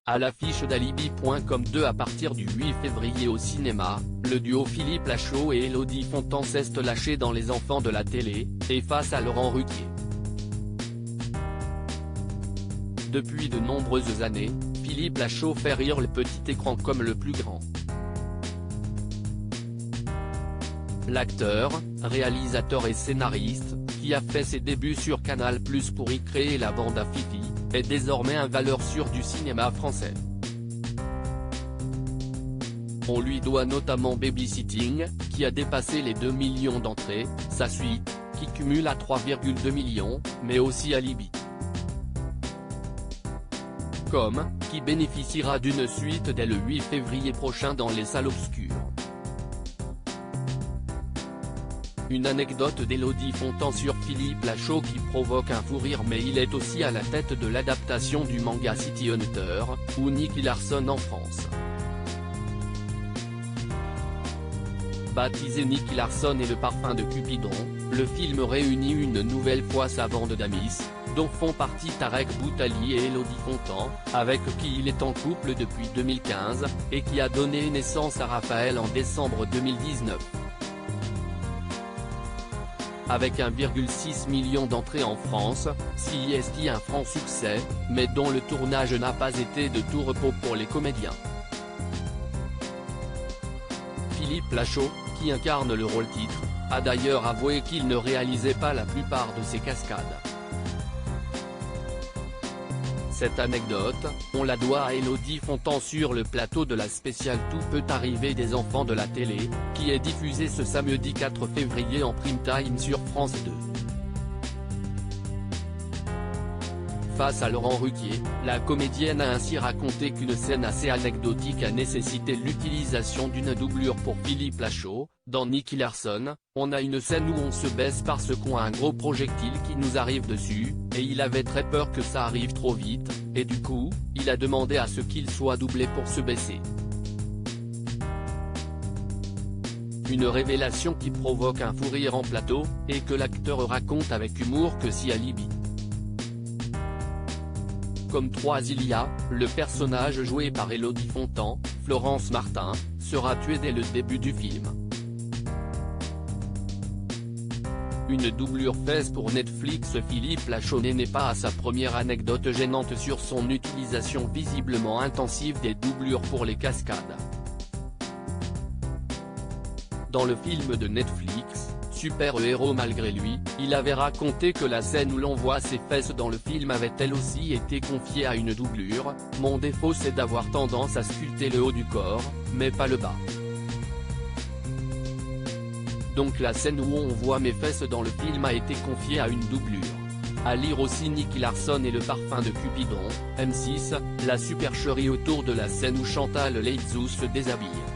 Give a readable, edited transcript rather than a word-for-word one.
À l'affiche d'Alibi.com 2 à partir du 8 février au cinéma, le duo Philippe Lachaud et Élodie Fontan s'est lâché dans Les Enfants de la télé, et face à Laurent Ruquier. Depuis de nombreuses années, Philippe Lachaud fait rire le petit écran comme le plus grand. L'acteur, réalisateur et scénariste, qui a fait ses débuts sur Canal+ pour y créer la bande à Fifi, est désormais un valeur sûre du cinéma français. On lui doit notamment Babysitting, qui a dépassé les 2 millions d'entrées, sa suite, qui cumule à 3,2 millions, mais aussi Alibi. Qui bénéficiera d'une suite dès le 8 février prochain dans les salles obscures. Une anecdote d'Élodie Fontan sur Philippe Lachaud qui provoque un fou rire, mais il est aussi à la tête de l'adaptation du manga City Hunter, ou Nicky Larson en France. Baptisé Nicky Larson et le parfum de Cupidon, le film réunit une nouvelle fois sa bande d'amis, dont font partie Tarek Boutali et Élodie Fontan, avec qui il est en couple depuis 2015, et qui a donné naissance à Raphaël en décembre 2019. Avec 1,6 million d'entrées en France, c'est un franc succès, mais dont le tournage n'a pas été de tout repos pour les comédiens. Philippe Lachaud, qui incarne le rôle titre, a d'ailleurs avoué qu'il ne réalisait pas la plupart de ses cascades. Cette anecdote, on la doit à Élodie Fontan sur le plateau de la spéciale Tout peut arriver des enfants de la télé, qui est diffusée ce samedi 4 février en prime time sur France 2. Face à Laurent Ruquier, la comédienne a ainsi raconté qu'une scène assez anecdotique a nécessité l'utilisation d'une doublure pour Philippe Lachaud. Dans Nicky Larson, on a une scène où on se baisse parce qu'on a un gros projectile qui nous arrive dessus, et il avait très peur que ça arrive trop vite, et du coup, il a demandé à ce qu'il soit doublé pour se baisser. Une révélation qui provoque un fou rire en plateau, et que l'acteur raconte avec humour que si Alibi. Comme 3 il y a, le personnage joué par Élodie Fontan, Florence Martin, sera tué dès le début du film. Une doublure faite pour Netflix. Philippe Lachaud n'est pas à sa première anecdote gênante sur son utilisation visiblement intensive des doublures pour les cascades. Dans le film de Netflix, Super-héros malgré lui, il avait raconté que la scène où l'on voit ses fesses dans le film avait elle aussi été confiée à une doublure. Mon défaut c'est d'avoir tendance à sculpter le haut du corps, mais pas le bas. Donc la scène où on voit mes fesses dans le film a été confiée à une doublure. À lire aussi Nicky Larson et le parfum de Cupidon, M6, la supercherie autour de la scène où Chantal Laizou se déshabille.